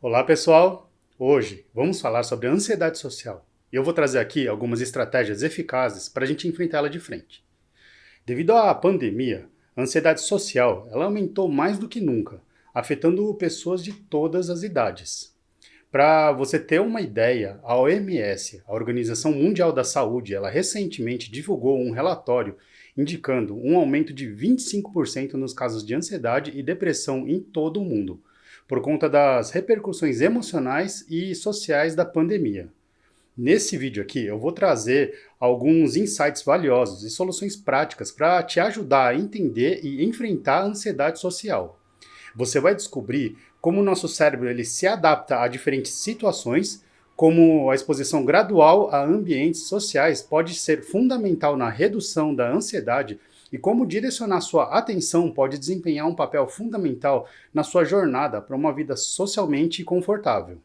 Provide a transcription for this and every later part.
Olá pessoal, hoje vamos falar sobre a ansiedade social e eu vou trazer aqui algumas estratégias eficazes para a gente enfrentar ela de frente. Devido à pandemia, a ansiedade social ela aumentou mais do que nunca, afetando pessoas de todas as idades. Para você ter uma ideia, a OMS, a Organização Mundial da Saúde, ela recentemente divulgou um relatório indicando um aumento de 25% nos casos de ansiedade e depressão em todo o mundo, por conta das repercussões emocionais e sociais da pandemia. Nesse vídeo aqui, eu vou trazer alguns insights valiosos e soluções práticas para te ajudar a entender e enfrentar a ansiedade social. Você vai descobrir como o nosso cérebro ele se adapta a diferentes situações, como a exposição gradual a ambientes sociais pode ser fundamental na redução da ansiedade e como direcionar sua atenção pode desempenhar um papel fundamental na sua jornada para uma vida socialmente confortável.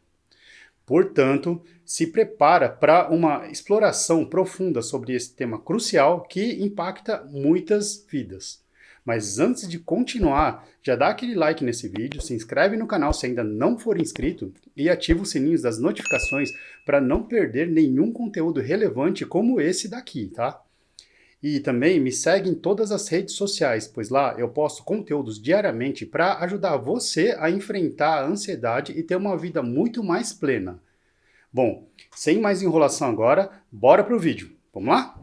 Portanto, se prepara para uma exploração profunda sobre esse tema crucial que impacta muitas vidas. Mas antes de continuar, já dá aquele like nesse vídeo, se inscreve no canal se ainda não for inscrito e ativa os sininhos das notificações para não perder nenhum conteúdo relevante como esse daqui, tá? E também me segue em todas as redes sociais, pois lá eu posto conteúdos diariamente para ajudar você a enfrentar a ansiedade e ter uma vida muito mais plena. Bom, sem mais enrolação agora, bora pro vídeo. Vamos lá?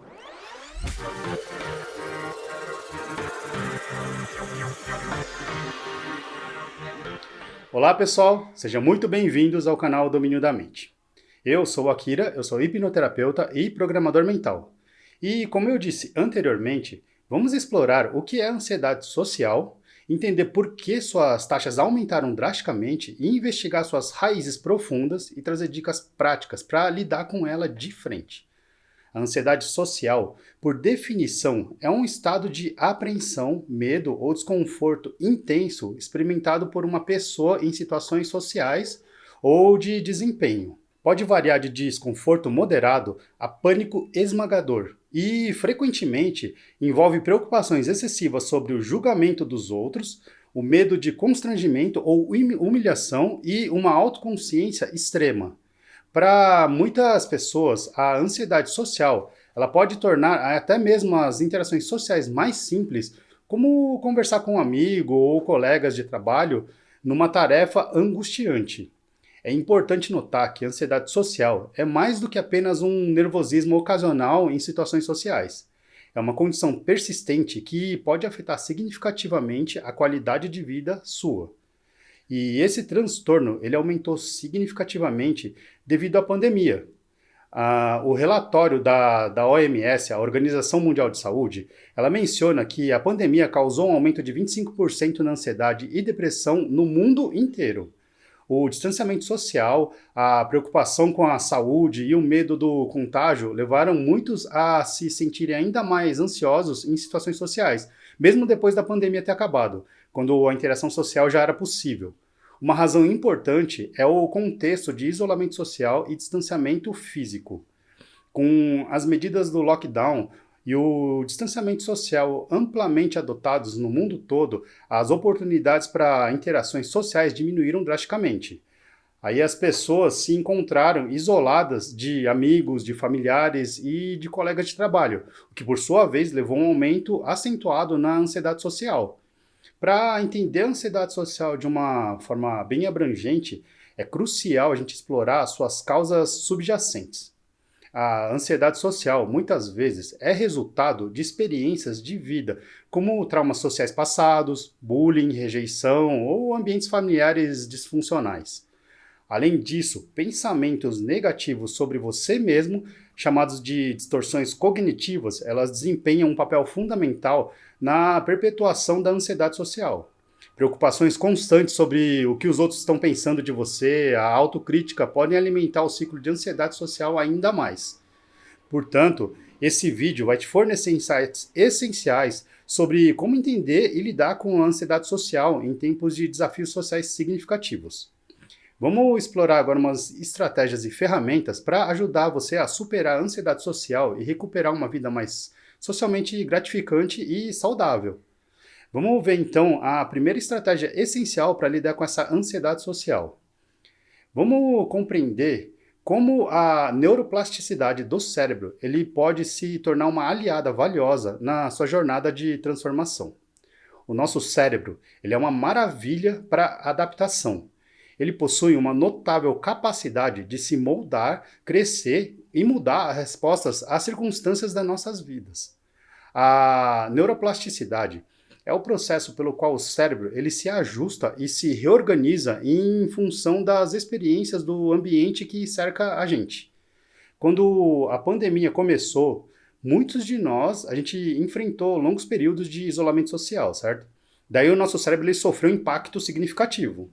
Olá pessoal, sejam muito bem-vindos ao canal Domínio da Mente. Eu sou o Akira, eu sou hipnoterapeuta e programador mental. E como eu disse anteriormente, vamos explorar o que é ansiedade social, entender por que suas taxas aumentaram drasticamente e investigar suas raízes profundas e trazer dicas práticas para lidar com ela de frente. A ansiedade social, por definição, é um estado de apreensão, medo ou desconforto intenso experimentado por uma pessoa em situações sociais ou de desempenho. Pode variar de desconforto moderado a pânico esmagador e, frequentemente, envolve preocupações excessivas sobre o julgamento dos outros, o medo de constrangimento ou humilhação e uma autoconsciência extrema. Para muitas pessoas, a ansiedade social ela pode tornar até mesmo as interações sociais mais simples, como conversar com um amigo ou colegas de trabalho, numa tarefa angustiante. É importante notar que a ansiedade social é mais do que apenas um nervosismo ocasional em situações sociais. É uma condição persistente que pode afetar significativamente a qualidade de vida sua. E esse transtorno ele aumentou significativamente devido à pandemia. O relatório da OMS, a Organização Mundial de Saúde, ela menciona que a pandemia causou um aumento de 25% na ansiedade e depressão no mundo inteiro. O distanciamento social, a preocupação com a saúde e o medo do contágio levaram muitos a se sentirem ainda mais ansiosos em situações sociais, mesmo depois da pandemia ter acabado, quando a interação social já era possível. Uma razão importante é o contexto de isolamento social e distanciamento físico. Com as medidas do lockdown e o distanciamento social amplamente adotados no mundo todo, as oportunidades para interações sociais diminuíram drasticamente. Aí as pessoas se encontraram isoladas de amigos, de familiares e de colegas de trabalho, o que por sua vez levou a um aumento acentuado na ansiedade social. Para entender a ansiedade social de uma forma bem abrangente, é crucial a gente explorar as suas causas subjacentes. A ansiedade social, muitas vezes, é resultado de experiências de vida, como traumas sociais passados, bullying, rejeição ou ambientes familiares disfuncionais. Além disso, pensamentos negativos sobre você mesmo, chamados de distorções cognitivas, elas desempenham um papel fundamental na perpetuação da ansiedade social. Preocupações constantes sobre o que os outros estão pensando de você, a autocrítica podem alimentar o ciclo de ansiedade social ainda mais. Portanto, esse vídeo vai te fornecer insights essenciais sobre como entender e lidar com a ansiedade social em tempos de desafios sociais significativos. Vamos explorar agora umas estratégias e ferramentas para ajudar você a superar a ansiedade social e recuperar uma vida mais socialmente gratificante e saudável. Vamos ver então a primeira estratégia essencial para lidar com essa ansiedade social. Vamos compreender como a neuroplasticidade do cérebro ele pode se tornar uma aliada valiosa na sua jornada de transformação. O nosso cérebro ele é uma maravilha para adaptação. Ele possui uma notável capacidade de se moldar, crescer e mudar as respostas às circunstâncias das nossas vidas. A neuroplasticidade é o processo pelo qual o cérebro ele se ajusta e se reorganiza em função das experiências do ambiente que cerca a gente. Quando a pandemia começou, muitos de nós, a gente enfrentou longos períodos de isolamento social, certo? Daí o nosso cérebro ele sofreu um impacto significativo.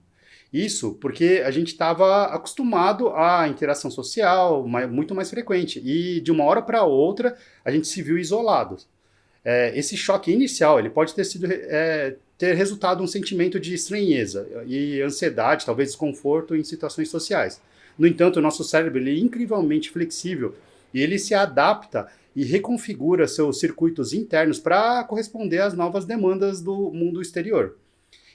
Isso porque a gente estava acostumado à interação social muito mais frequente e de uma hora para outra a gente se viu isolado. Esse choque inicial ele pode ter resultado um sentimento de estranheza e ansiedade, talvez desconforto em situações sociais. No entanto, o nosso cérebro ele é incrivelmente flexível e ele se adapta e reconfigura seus circuitos internos para corresponder às novas demandas do mundo exterior.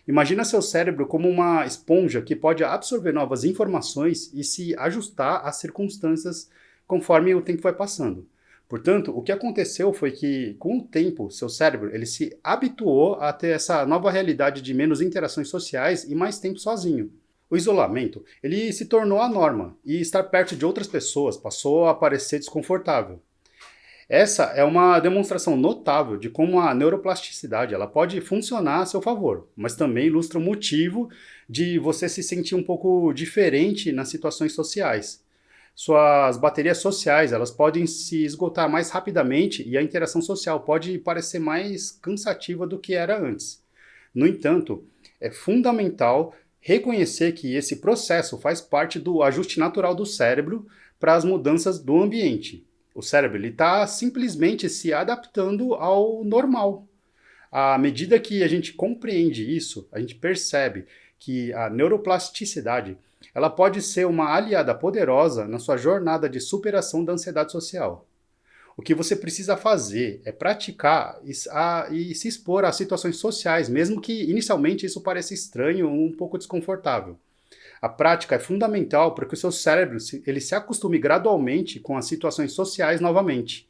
Imagina seu cérebro como uma esponja que pode absorver novas informações e se ajustar às circunstâncias conforme o tempo vai passando. Portanto, o que aconteceu foi que, com o tempo, seu cérebro ele se habituou a ter essa nova realidade de menos interações sociais e mais tempo sozinho. O isolamento ele se tornou a norma e estar perto de outras pessoas passou a parecer desconfortável. Essa é uma demonstração notável de como a neuroplasticidade ela pode funcionar a seu favor, mas também ilustra o motivo de você se sentir um pouco diferente nas situações sociais. Suas baterias sociais elas podem se esgotar mais rapidamente e a interação social pode parecer mais cansativa do que era antes. No entanto, é fundamental reconhecer que esse processo faz parte do ajuste natural do cérebro para as mudanças do ambiente. O cérebro está simplesmente se adaptando ao normal. À medida que a gente compreende isso, a gente percebe que a neuroplasticidade ela pode ser uma aliada poderosa na sua jornada de superação da ansiedade social. O que você precisa fazer é praticar e se expor a situações sociais, mesmo que inicialmente isso pareça estranho ou um pouco desconfortável. A prática é fundamental para que o seu cérebro ele se acostume gradualmente com as situações sociais novamente.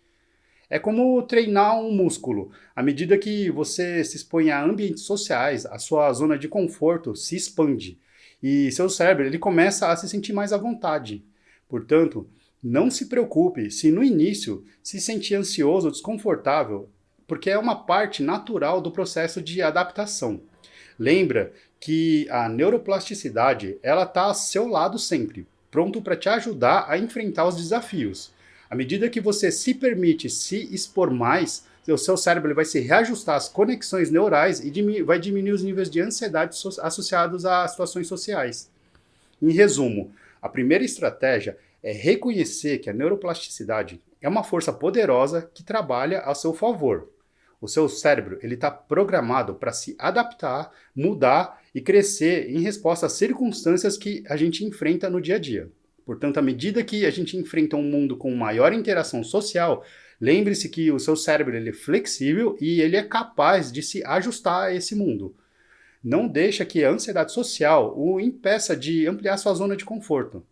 É como treinar um músculo. À medida que você se expõe a ambientes sociais, a sua zona de conforto se expande e seu cérebro ele começa a se sentir mais à vontade. Portanto, não se preocupe se no início se sentir ansioso ou desconfortável, porque é uma parte natural do processo de adaptação. Lembra que a neuroplasticidade ela está ao seu lado sempre, pronto para te ajudar a enfrentar os desafios. À medida que você se permite se expor mais, o seu cérebro ele vai se reajustar às conexões neurais e vai diminuir os níveis de ansiedade associados a situações sociais. Em resumo, a primeira estratégia é reconhecer que a neuroplasticidade é uma força poderosa que trabalha a seu favor. O seu cérebro ele está programado para se adaptar, mudar e crescer em resposta às circunstâncias que a gente enfrenta no dia a dia. Portanto, à medida que a gente enfrenta um mundo com maior interação social, lembre-se que o seu cérebro ele é flexível e ele é capaz de se ajustar a esse mundo. Não deixa que a ansiedade social o impeça de ampliar sua zona de conforto.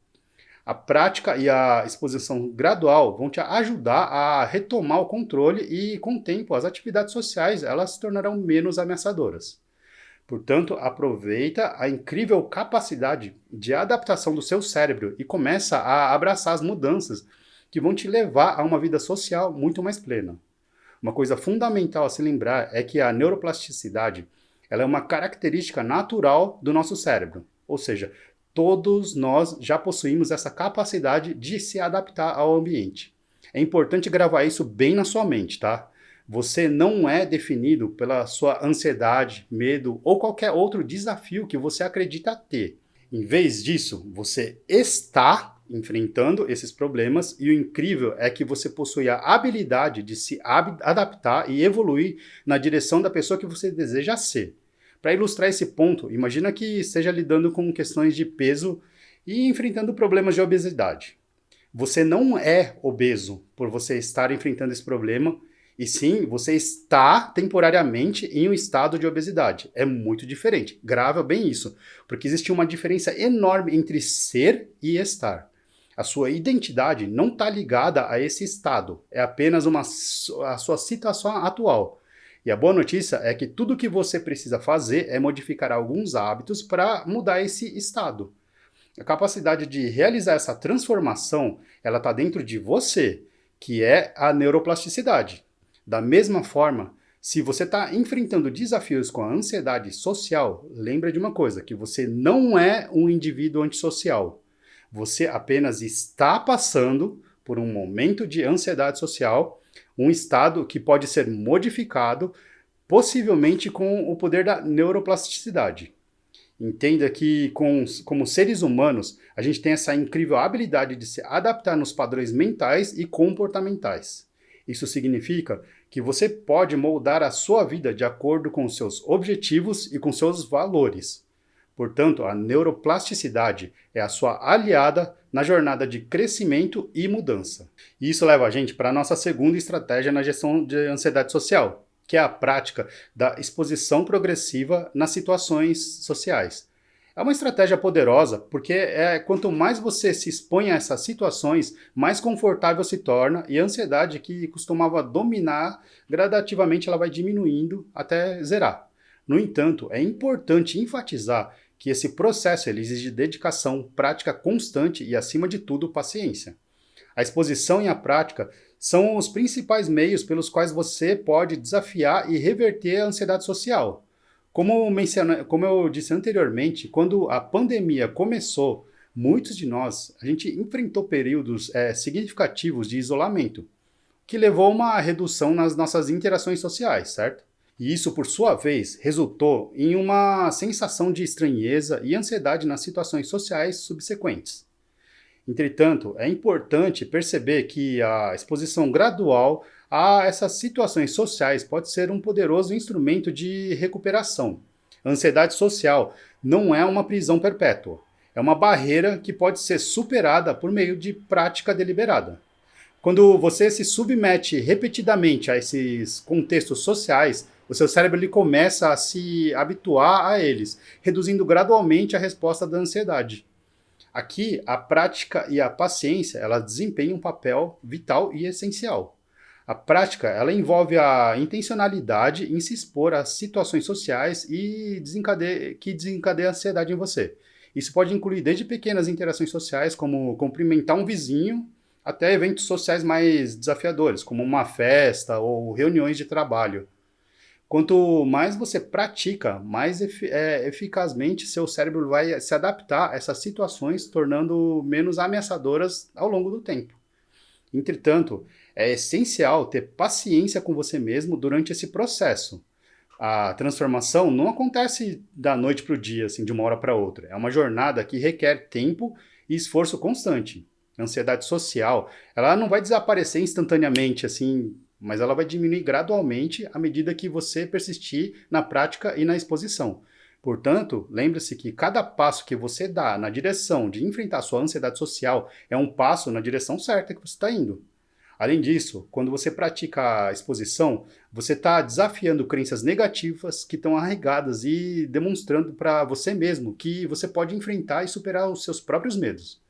A prática e a exposição gradual vão te ajudar a retomar o controle e, com o tempo, as atividades sociais elas se tornarão menos ameaçadoras. Portanto, aproveita a incrível capacidade de adaptação do seu cérebro e começa a abraçar as mudanças que vão te levar a uma vida social muito mais plena. Uma coisa fundamental a se lembrar é que a neuroplasticidade ela é uma característica natural do nosso cérebro, ou seja, todos nós já possuímos essa capacidade de se adaptar ao ambiente. É importante gravar isso bem na sua mente, tá? Você não é definido pela sua ansiedade, medo ou qualquer outro desafio que você acredita ter. Em vez disso, você está enfrentando esses problemas e o incrível é que você possui a habilidade de se adaptar e evoluir na direção da pessoa que você deseja ser. Para ilustrar esse ponto, imagina que esteja lidando com questões de peso e enfrentando problemas de obesidade. Você não é obeso por você estar enfrentando esse problema E sim, você está temporariamente em um estado de obesidade. É muito diferente. Grava bem isso, porque existe uma diferença enorme entre ser e estar. A sua identidade não está ligada a esse estado, é apenas a sua situação atual. E a boa notícia é que tudo que você precisa fazer é modificar alguns hábitos para mudar esse estado. A capacidade de realizar essa transformação, ela está dentro de você, que é a neuroplasticidade. Da mesma forma, se você está enfrentando desafios com a ansiedade social, lembra de uma coisa, que você não é um indivíduo antissocial. Você apenas está passando por um momento de ansiedade social, um estado que pode ser modificado, possivelmente com o poder da neuroplasticidade. Entenda que, como seres humanos, a gente tem essa incrível habilidade de se adaptar nos padrões mentais e comportamentais. Isso significa que você pode moldar a sua vida de acordo com os seus objetivos e com seus valores. Portanto, a neuroplasticidade é a sua aliada na jornada de crescimento e mudança. E isso leva a gente para a nossa segunda estratégia na gestão de ansiedade social, que é a prática da exposição progressiva nas situações sociais. É uma estratégia poderosa porque quanto mais você se expõe a essas situações, mais confortável se torna e a ansiedade que costumava dominar, gradativamente ela vai diminuindo até zerar. No entanto, é importante enfatizar que esse processo ele exige dedicação, prática constante e, acima de tudo, paciência. A exposição e a prática são os principais meios pelos quais você pode desafiar e reverter a ansiedade social. Como eu disse anteriormente, quando a pandemia começou, muitos de nós, a gente enfrentou períodos significativos de isolamento, que levou a uma redução nas nossas interações sociais, certo? E isso, por sua vez, resultou em uma sensação de estranheza e ansiedade nas situações sociais subsequentes. Entretanto, é importante perceber que a exposição gradual a essas situações sociais pode ser um poderoso instrumento de recuperação. A ansiedade social não é uma prisão perpétua, é uma barreira que pode ser superada por meio de prática deliberada. Quando você se submete repetidamente a esses contextos sociais, o seu cérebro ele começa a se habituar a eles, reduzindo gradualmente a resposta da ansiedade. Aqui, a prática e a paciência, elas desempenham um papel vital e essencial. A prática, ela envolve a intencionalidade em se expor a situações sociais e que desencadeia a ansiedade em você. Isso pode incluir desde pequenas interações sociais, como cumprimentar um vizinho, até eventos sociais mais desafiadores, como uma festa ou reuniões de trabalho. Quanto mais você pratica, mais eficazmente seu cérebro vai se adaptar a essas situações, tornando menos ameaçadoras ao longo do tempo. Entretanto, é essencial ter paciência com você mesmo durante esse processo. A transformação não acontece da noite para o dia, assim, de uma hora para outra. É uma jornada que requer tempo e esforço constante. A ansiedade social, ela não vai desaparecer instantaneamente, assim, mas ela vai diminuir gradualmente à medida que você persistir na prática e na exposição. Portanto, lembre-se que cada passo que você dá na direção de enfrentar a sua ansiedade social é um passo na direção certa que você está indo. Além disso, quando você pratica a exposição, você está desafiando crenças negativas que estão arraigadas e demonstrando para você mesmo que você pode enfrentar e superar os seus próprios medos.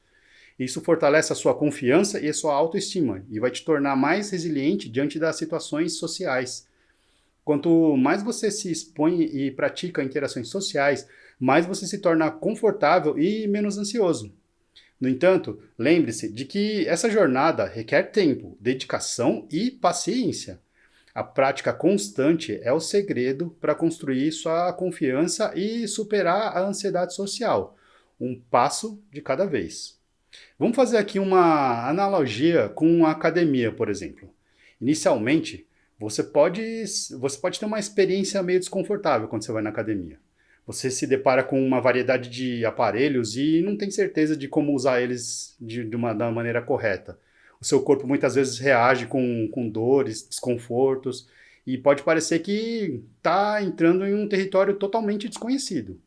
Isso fortalece a sua confiança e a sua autoestima e vai te tornar mais resiliente diante das situações sociais. Quanto mais você se expõe e pratica interações sociais, mais você se torna confortável e menos ansioso. No entanto, lembre-se de que essa jornada requer tempo, dedicação e paciência. A prática constante é o segredo para construir sua confiança e superar a ansiedade social, um passo de cada vez. Vamos fazer aqui uma analogia com a academia, por exemplo. Inicialmente, você pode ter uma experiência meio desconfortável quando você vai na academia. Você se depara com uma variedade de aparelhos e não tem certeza de como usar eles da maneira correta. O seu corpo muitas vezes reage com dores, desconfortos, e pode parecer que está entrando em um território totalmente desconhecido.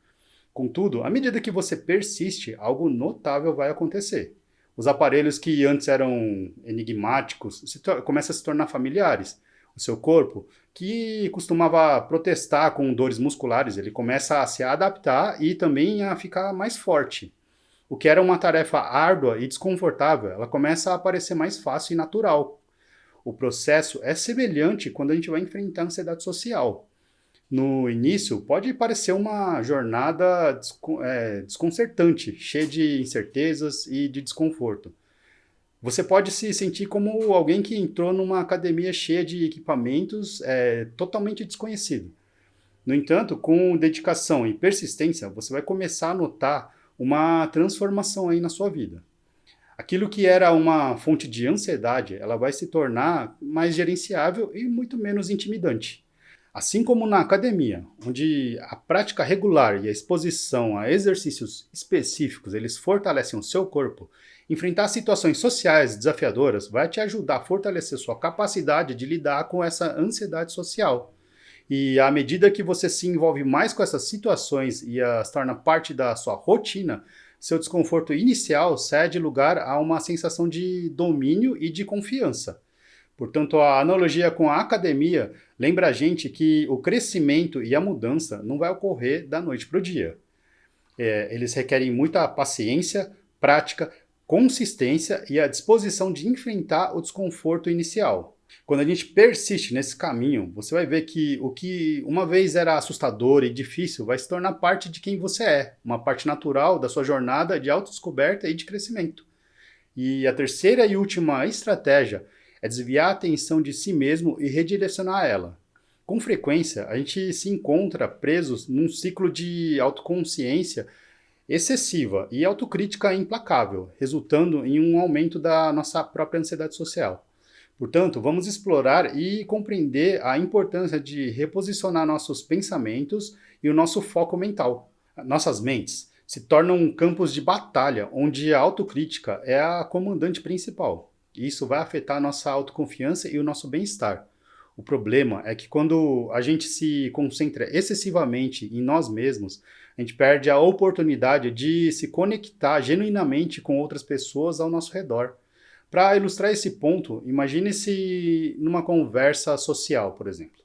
Contudo, à medida que você persiste, algo notável vai acontecer. Os aparelhos que antes eram enigmáticos começam a se tornar familiares. O seu corpo, que costumava protestar com dores musculares, ele começa a se adaptar e também a ficar mais forte. O que era uma tarefa árdua e desconfortável, ela começa a parecer mais fácil e natural. O processo é semelhante quando a gente vai enfrentar a ansiedade social. No início, pode parecer uma jornada desconcertante, cheia de incertezas e de desconforto. Você pode se sentir como alguém que entrou numa academia cheia de equipamentos totalmente desconhecido. No entanto, com dedicação e persistência, você vai começar a notar uma transformação aí na sua vida. Aquilo que era uma fonte de ansiedade, ela vai se tornar mais gerenciável e muito menos intimidante. Assim como na academia, onde a prática regular e a exposição a exercícios específicos, eles fortalecem o seu corpo, enfrentar situações sociais desafiadoras vai te ajudar a fortalecer sua capacidade de lidar com essa ansiedade social. E à medida que você se envolve mais com essas situações e as torna parte da sua rotina, seu desconforto inicial cede lugar a uma sensação de domínio e de confiança. Portanto, a analogia com a academia lembra a gente que o crescimento e a mudança não vai ocorrer da noite para o dia. Eles requerem muita paciência, prática, consistência e a disposição de enfrentar o desconforto inicial. Quando a gente persiste nesse caminho, você vai ver que o que uma vez era assustador e difícil vai se tornar parte de quem você é, uma parte natural da sua jornada de autodescoberta e de crescimento. E a terceira e última estratégia é desviar a atenção de si mesmo e redirecionar ela. Com frequência, a gente se encontra presos num ciclo de autoconsciência excessiva e autocrítica implacável, resultando em um aumento da nossa própria ansiedade social. Portanto, vamos explorar e compreender a importância de reposicionar nossos pensamentos e o nosso foco mental. Nossas mentes se tornam campos de batalha onde a autocrítica é a comandante principal. Isso vai afetar a nossa autoconfiança e o nosso bem-estar. O problema é que quando a gente se concentra excessivamente em nós mesmos, a gente perde a oportunidade de se conectar genuinamente com outras pessoas ao nosso redor. Para ilustrar esse ponto, imagine-se numa conversa social, por exemplo.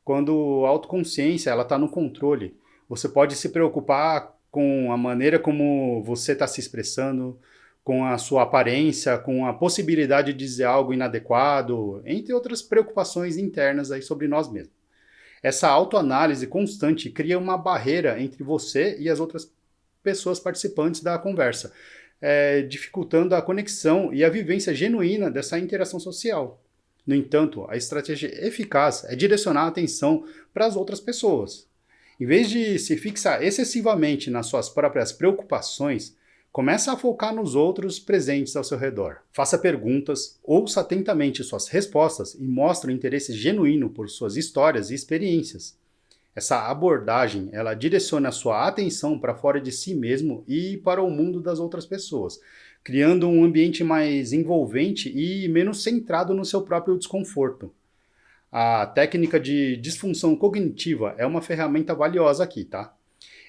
Quando a autoconsciência está no controle, você pode se preocupar com a maneira como você está se expressando, com a sua aparência, com a possibilidade de dizer algo inadequado, entre outras preocupações internas aí sobre nós mesmos. Essa autoanálise constante cria uma barreira entre você e as outras pessoas participantes da conversa, dificultando a conexão e a vivência genuína dessa interação social. No entanto, a estratégia eficaz é direcionar a atenção para as outras pessoas. Em vez de se fixar excessivamente nas suas próprias preocupações, comece a focar nos outros presentes ao seu redor. Faça perguntas, ouça atentamente suas respostas e mostre um interesse genuíno por suas histórias e experiências. Essa abordagem, ela direciona a sua atenção para fora de si mesmo e para o mundo das outras pessoas, criando um ambiente mais envolvente e menos centrado no seu próprio desconforto. A técnica de disfunção cognitiva é uma ferramenta valiosa aqui, tá?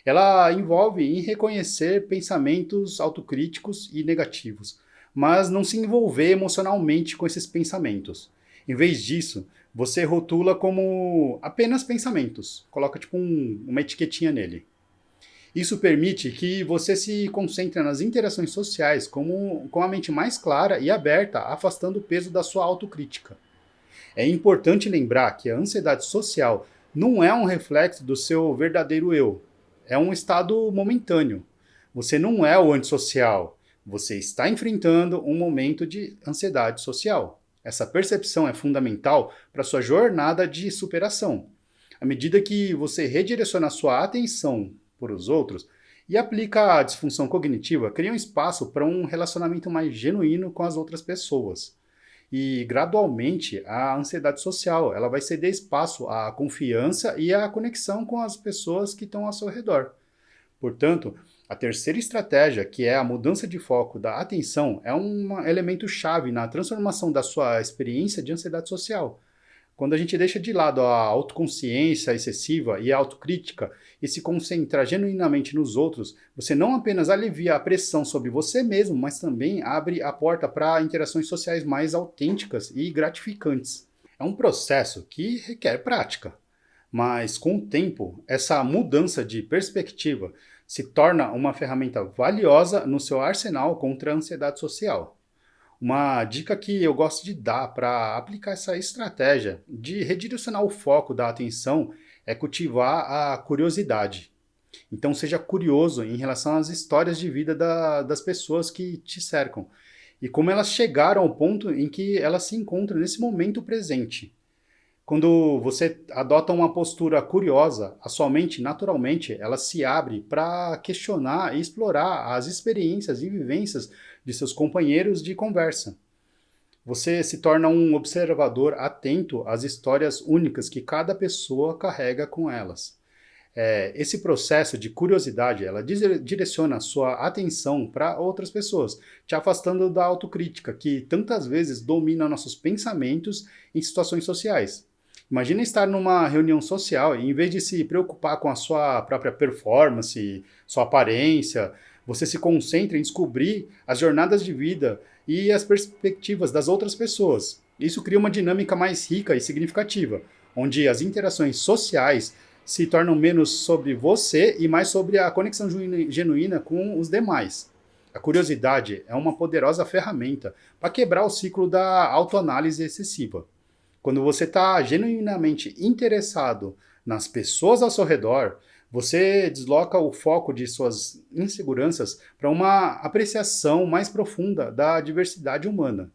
Ela envolve em reconhecer pensamentos autocríticos e negativos, mas não se envolver emocionalmente com esses pensamentos. Em vez disso, você rotula como apenas pensamentos, coloca tipo uma etiquetinha nele. Isso permite que você se concentre nas interações sociais com a mente mais clara e aberta, afastando o peso da sua autocrítica. É importante lembrar que a ansiedade social não é um reflexo do seu verdadeiro eu. É um estado momentâneo. Você não é o antissocial. Você está enfrentando um momento de ansiedade social. Essa percepção é fundamental para sua jornada de superação. À medida que você redireciona a sua atenção para os outros e aplica a disfunção cognitiva, cria um espaço para um relacionamento mais genuíno com as outras pessoas. E gradualmente a ansiedade social ela vai ceder espaço à confiança e à conexão com as pessoas que estão ao seu redor. Portanto, a terceira estratégia, que é a mudança de foco da atenção, é um elemento chave na transformação da sua experiência de ansiedade social. Quando a gente deixa de lado a autoconsciência excessiva e a autocrítica e se concentra genuinamente nos outros, você não apenas alivia a pressão sobre você mesmo, mas também abre a porta para interações sociais mais autênticas e gratificantes. É um processo que requer prática, mas com o tempo, essa mudança de perspectiva se torna uma ferramenta valiosa no seu arsenal contra a ansiedade social. Uma dica que eu gosto de dar para aplicar essa estratégia de redirecionar o foco da atenção é cultivar a curiosidade. Então, seja curioso em relação às histórias de vida das pessoas que te cercam e como elas chegaram ao ponto em que elas se encontram nesse momento presente. Quando você adota uma postura curiosa, a sua mente, naturalmente, ela se abre para questionar e explorar as experiências e vivências de seus companheiros de conversa. Você se torna um observador atento às histórias únicas que cada pessoa carrega com elas. Esse processo de curiosidade, ela direciona a sua atenção para outras pessoas, te afastando da autocrítica, que tantas vezes domina nossos pensamentos em situações sociais. Imagina estar numa reunião social e, em vez de se preocupar com a sua própria performance, sua aparência, você se concentra em descobrir as jornadas de vida e as perspectivas das outras pessoas. Isso cria uma dinâmica mais rica e significativa, onde as interações sociais se tornam menos sobre você e mais sobre a conexão genuína com os demais. A curiosidade é uma poderosa ferramenta para quebrar o ciclo da autoanálise excessiva. Quando você está genuinamente interessado nas pessoas ao seu redor, você desloca o foco de suas inseguranças para uma apreciação mais profunda da diversidade humana.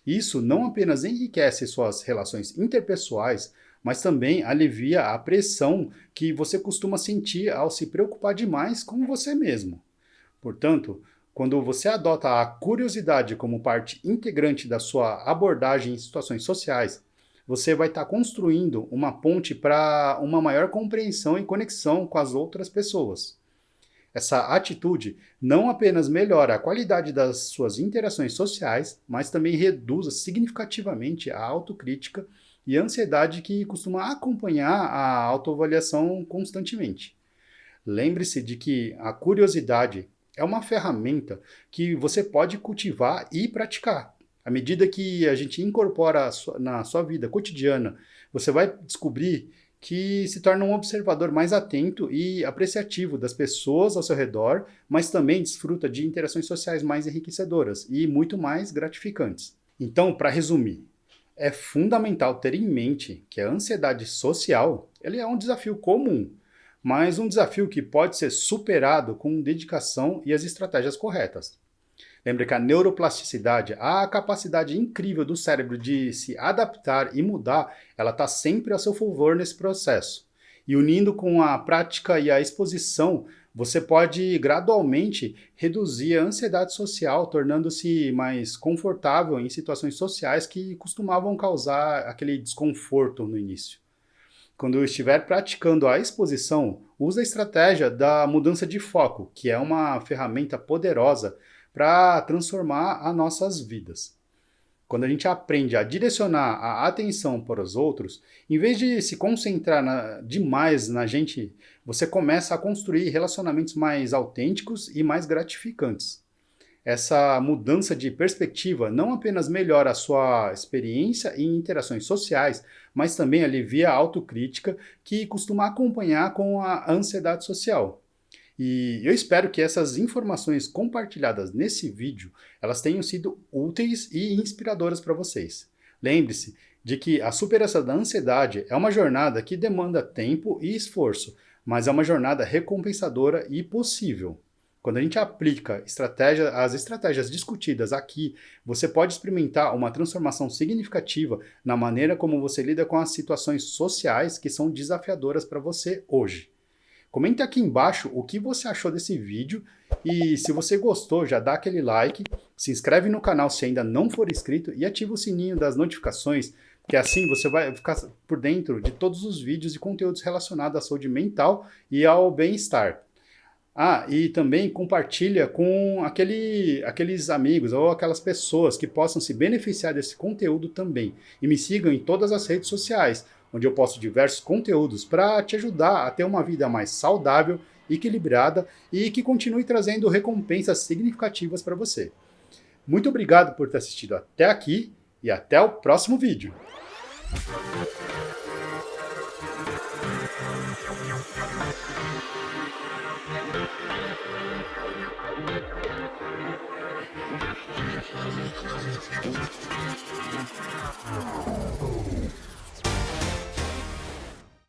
Isso não apenas enriquece suas relações interpessoais, mas também alivia a pressão que você costuma sentir ao se preocupar demais com você mesmo. Portanto, quando você adota a curiosidade como parte integrante da sua abordagem em situações sociais, você vai estar construindo uma ponte para uma maior compreensão e conexão com as outras pessoas. Essa atitude não apenas melhora a qualidade das suas interações sociais, mas também reduz significativamente a autocrítica e a ansiedade que costuma acompanhar a autoavaliação constantemente. Lembre-se de que a curiosidade é uma ferramenta que você pode cultivar e praticar. À medida que a gente incorpora na sua vida cotidiana, você vai descobrir que se torna um observador mais atento e apreciativo das pessoas ao seu redor, mas também desfruta de interações sociais mais enriquecedoras e muito mais gratificantes. Então, para resumir, é fundamental ter em mente que a ansiedade social ele é um desafio comum, mas um desafio que pode ser superado com dedicação e as estratégias corretas. Lembre que a neuroplasticidade, a capacidade incrível do cérebro de se adaptar e mudar, ela está sempre a seu favor nesse processo. E unindo com a prática e a exposição, você pode gradualmente reduzir a ansiedade social, tornando-se mais confortável em situações sociais que costumavam causar aquele desconforto no início. Quando estiver praticando a exposição, use a estratégia da mudança de foco, que é uma ferramenta poderosa para transformar as nossas vidas. Quando a gente aprende a direcionar a atenção para os outros, em vez de se concentrar demais na gente, você começa a construir relacionamentos mais autênticos e mais gratificantes. Essa mudança de perspectiva não apenas melhora a sua experiência em interações sociais, mas também alivia a autocrítica que costuma acompanhar com a ansiedade social. E eu espero que essas informações compartilhadas nesse vídeo, elas tenham sido úteis e inspiradoras para vocês. Lembre-se de que a superação da ansiedade é uma jornada que demanda tempo e esforço, mas é uma jornada recompensadora e possível. Quando a gente aplica as estratégias discutidas aqui, você pode experimentar uma transformação significativa na maneira como você lida com as situações sociais que são desafiadoras para você hoje. Comente aqui embaixo o que você achou desse vídeo e se você gostou, já dá aquele like, se inscreve no canal se ainda não for inscrito e ativa o sininho das notificações, que assim você vai ficar por dentro de todos os vídeos e conteúdos relacionados à saúde mental e ao bem-estar. E também compartilha com aqueles amigos ou aquelas pessoas que possam se beneficiar desse conteúdo também. E me sigam em todas as redes sociais, onde eu posto diversos conteúdos para te ajudar a ter uma vida mais saudável, equilibrada e que continue trazendo recompensas significativas para você. Muito obrigado por ter assistido até aqui e até o próximo vídeo.